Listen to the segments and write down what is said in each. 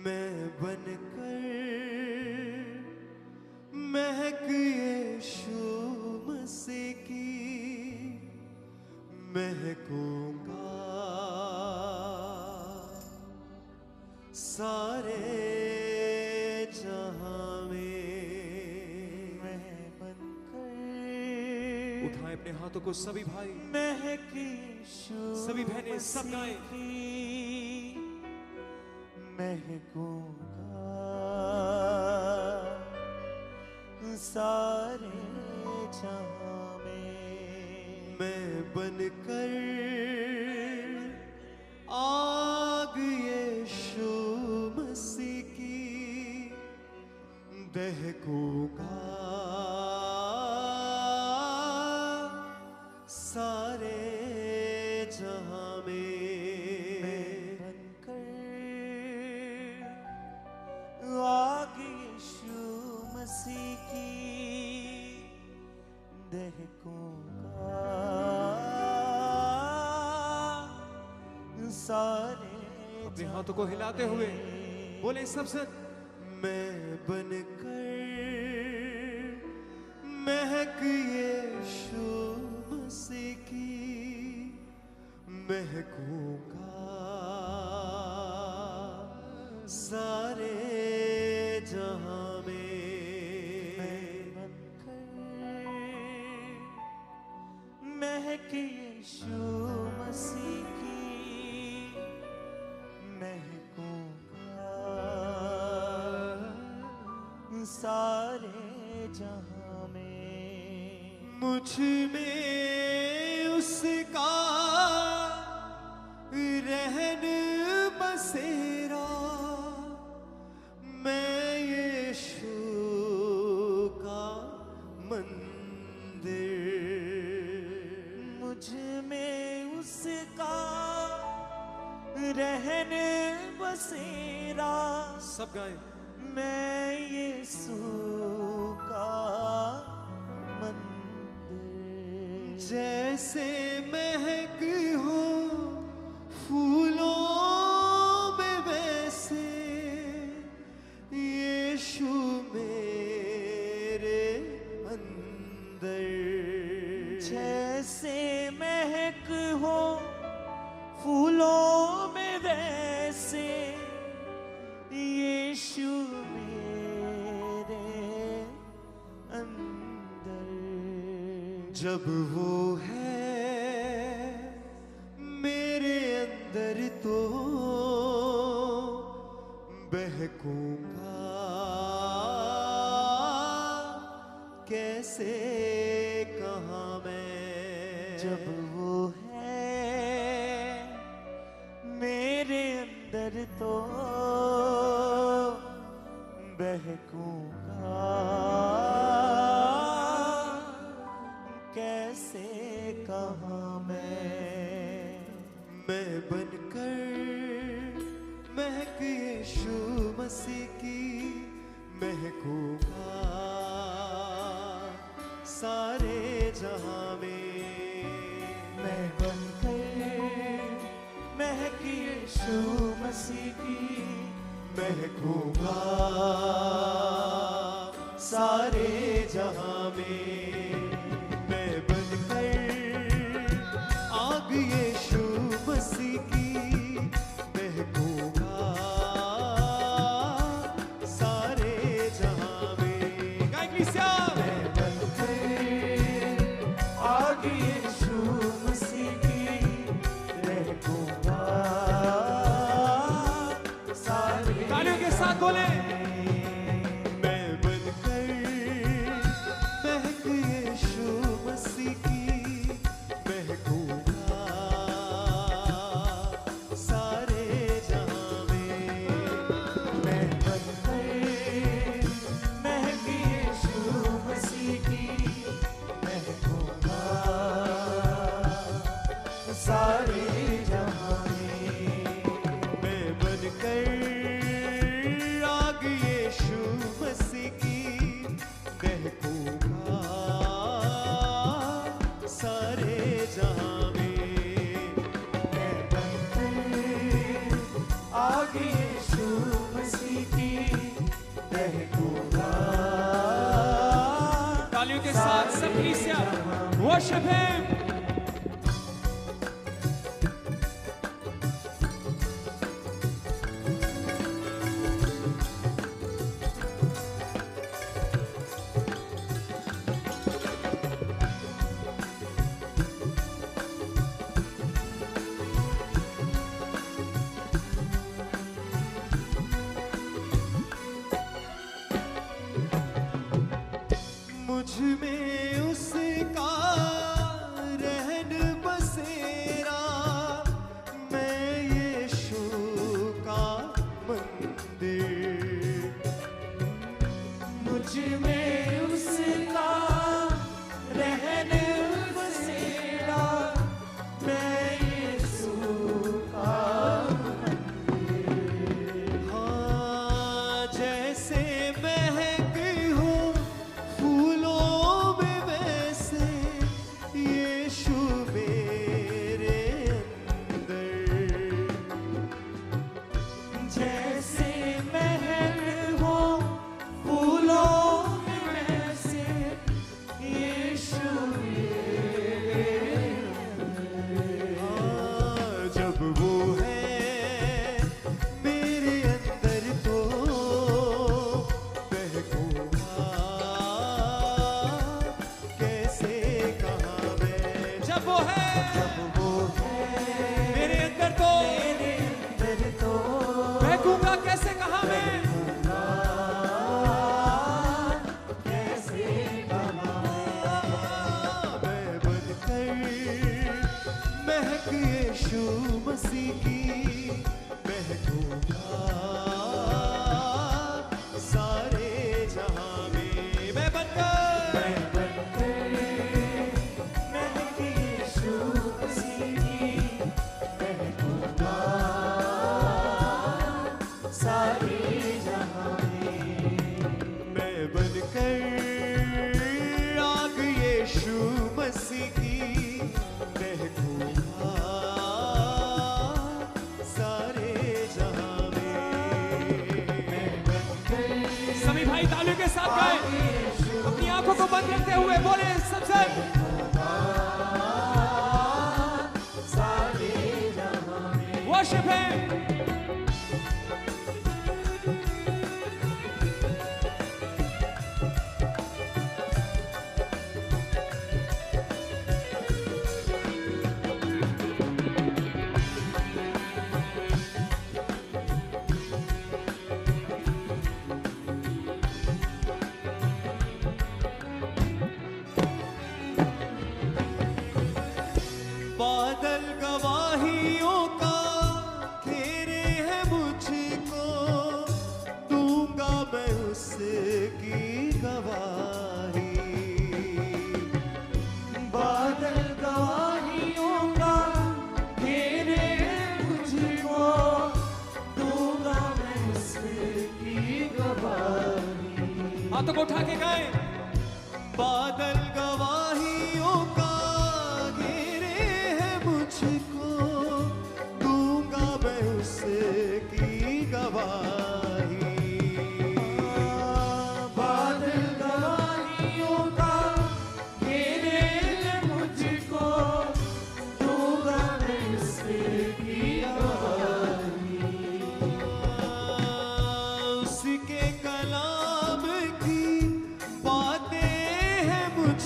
मैं बनकर महक यीशु मसीह की महकूंगा सारे जहां में। मैं बनकर उठाएं अपने हाथों को सभी भाई, महक यीशु सभी बहनें, सब गाएं। महकूंगा सारे जहां में। मैं बनकर आग यीशु मसीह की दहकूंगा सारे जहां में। आग यीशु मसीह की दहकूंगा सारे। अपने हाथों को हिलाते हुए बोले सब संग। मैं बनकर महक यीशु मसीह की महकूंगा सारे जहां में। मैं बनकर महक यीशु मसीह की महकूंगा सारे जहां में। मुझ में उसका रहन बसेरा, मैं यीशु का मंदिर। मुझ में उसका रहन बसेरा, सब गाएं। मैं यीशु का मंदिर। जैसे महक हो फूलों में वैसे यीशु मेरे अंदर। जैसे महक हो फूलों में वैसे यीशु मेरे अंदर। जब वो है मेरे अंदर तो बहकूंगा कैसे कहाँ मैं। जब वो है मेरे अंदर तो बहकूंगा कैसे कहाँ मैं बनकर महक यीशु मसीह की महकूंगा सारे जहां में। मैं बनकर महक यीशु मसीह की महकूंगा सारे जहां में। मैं बनकर आग यीशु मसीह की महकूंगा सारे जहां में। मैं बनकर आग यीशु मसीह की महकूंगा सारे। तालियों के साथ बोले। मैं बनकर महक यीशु मसीह की महकूंगा सारे जहां में। मैं बनकर महक यीशु मसीह की महकूंगा सारे जहां में। मैं बनकर आग यीशु मसीह की महकूंगा। तालियों के साथ सब कलीसिया वर्शिप हिम। मुझ में उसका रहन बसेरा, मैं यीशु का मंदिर। मुझ में उसका रहन बसेरा, मैं यीशु का मंदिर। हाँ, जैसे महकी हूँ फूलों में, वैसे यीशु मेरे अंदर। जैसे महक हो फूलों में, वैसे यीशु मेरे अंदर। हाँ, जब वो है मेरे अंदर तो बहकूंगा कैसे कहाँ मैं। जब वो है मेरे अंदर तो बहकूंगा कैसे कहा मैं। कैसे कहाँ मैं बनकर महक यीशु मसीह की महकूंगा सारे जहां में। मैं बनकर महक यीशु मसीह की महकूंगा सारे जहां में। मैं बनकर आग यीशु मसीह की महकूंगा सारे जहां में। मैं बनकर सभी भाई तालियों के साथ गाएं, अपनी आंखों को बंद रखते हुए बोले सबसे सारे जहां में। Worship him. बादल गवाहियों का घेरे है मुझको, दूंगा मैं उसकी गवाही। बादल गवाहियों का घेरे है मुझको, दूंगा मैं उसकी गवाही। हाथों को उठा के गाएं। बादल गवाहियों का घेरे है मुझको, दूंगा मैं उसकी गवाही। बादल गवाहियों का घेरे है मुझको, दूंगा मैं उसकी गवाही। उसके कलाम की बातें हैं मुझ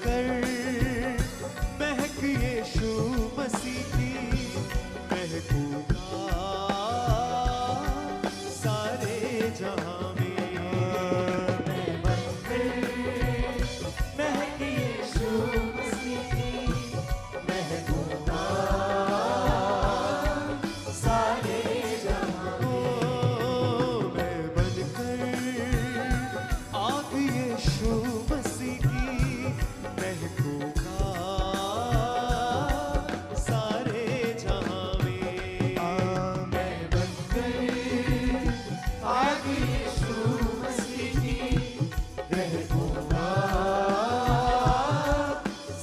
बनकर महक यीशु मसीह की महकूंगा सारे जहां में। मैं बनकर महक यीशु मसीह की महकूंगा सारे जहां में। मैं बनकर आग यीशु मसीह की महकूंगा सारे जहां में। मैं बनकर आग यीशु मसीह की महकूंगा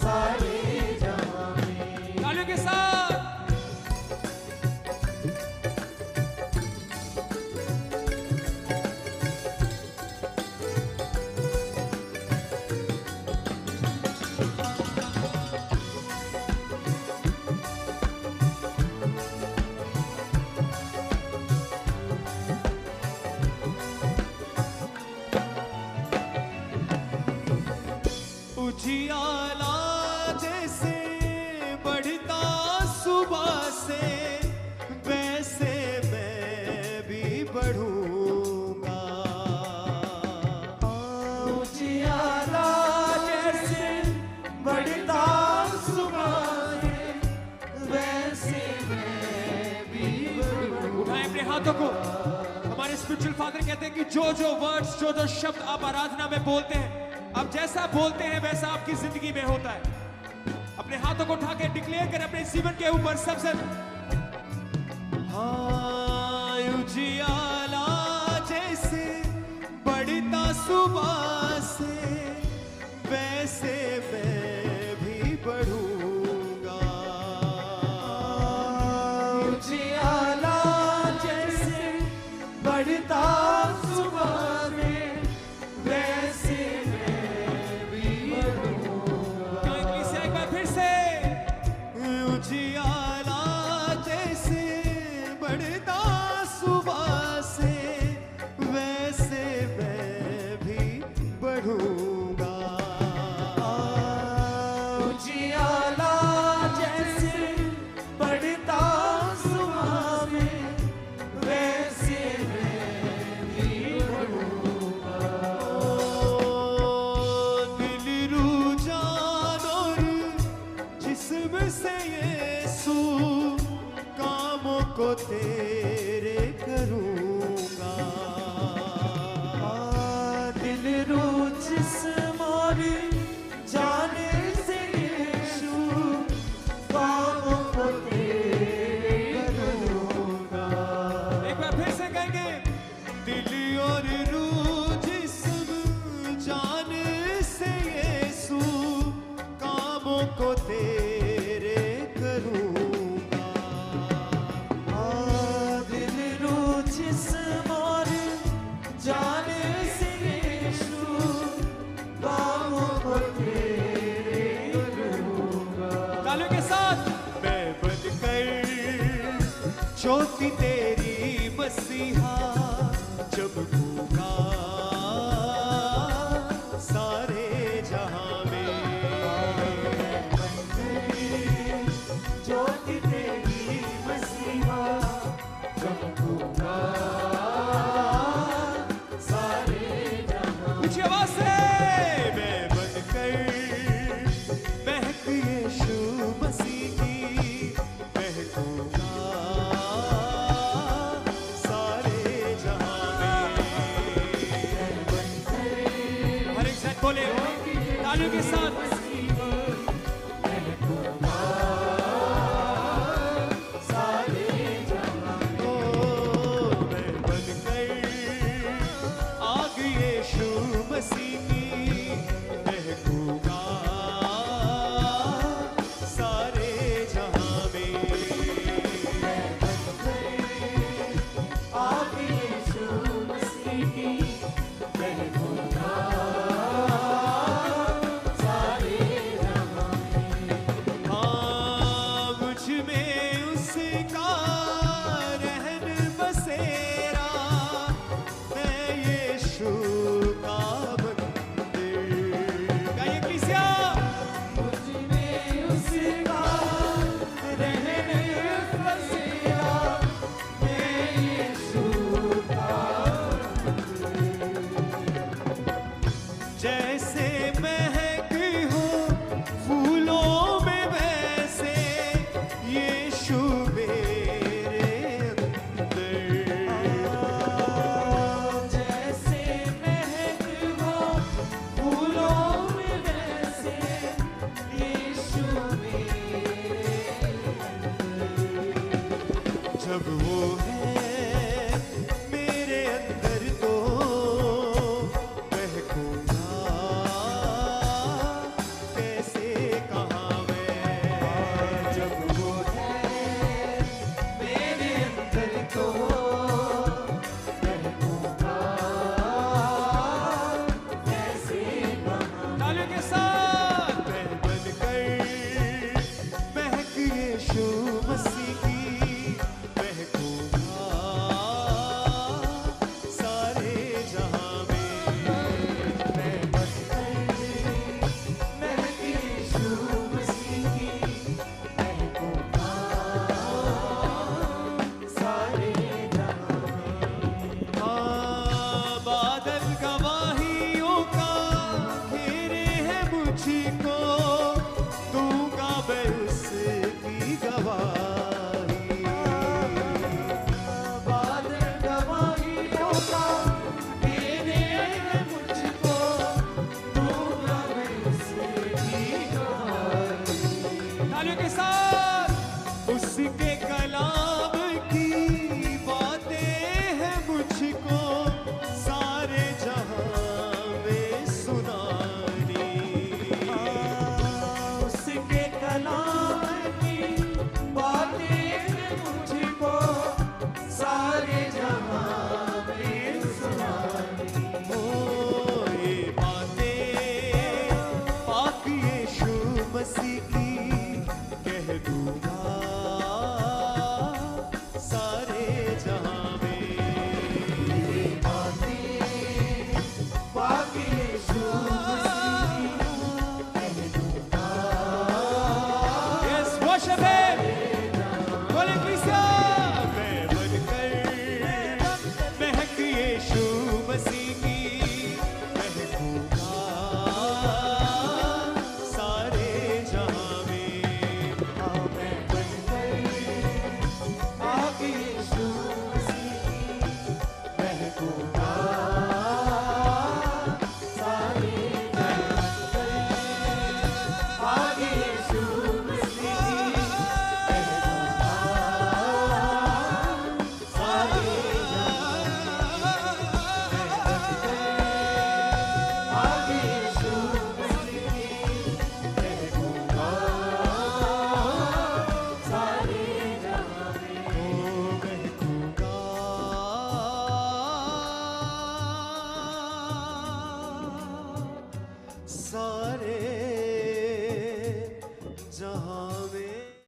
सारे जहां में। तालियों के साथ उजियाला जैसे बढ़ता सुबह से वैसे मैं भी बढ़ूंगा। उजियाला जैसे बढ़ता सुबह से वैसे मैं भी बढ़ूंगा। उठाएं अपने हाथों को। हमारे स्पिरिचुअल फादर कहते हैं कि जो जो वर्ड्स जो जो शब्द आप आराधना में बोलते हैं, आप जैसा बोलते हैं वैसा आपकी जिंदगी में होता है। अपने हाथों को उठा के डिक्लेयर करें अपने जीवन के ऊपर सबसे। हाँ, उजियाला जैसे बढ़ता सुबह से वैसे मैं भी बढ़ूंगा। उजियाला जैसे बढ़ता सुबह से वैसे मैं भी बढ़ूंगा। तो इक्लेसिया एक बार फिर से। उजियाला जैसे बढ़ता सुबह से वैसे मैं भी बढ़ूंगा। उजियाला जैसे बढ़ता सुबह में वैसे मैं भी बढ़ूंगा। दिल रू जान और जिस्म से यीशु कामों को तेरे करूंगा। दिल रू जिस्म और जान से यीशु कामों को तेरे करूंगा। एक बार फिर से कहेंगे। दिल और रूह जिस्म जान से यीशु कामों को तेरे करूंगा। दिल रूह जिस्म और जान से यीशु कामों को तेरे करूंगा। तालियों के साथ मैं बनकर ज्योति तेरी मसीहा चमकूंगा सारे जहां में। ज्योति तेरी मसीहा चमकूंगा सारे जहां। ऊंची आवाज से। मैं बनकर महक यीशु मसीह की महकूंगा सारे जहां में। हर एक साथ बोले तालियों के साथ। मैं बनकर आग यीशु मसीह की महकूंगा सारे जहां में। आग यीशु मसीह की महकूंगा सारे तुझको दूंगा मैं उसकी गवाही। बादल गवाहियों का देने हैं मुझको, दूंगा मैं उसकी गवाही। तालियों के साथ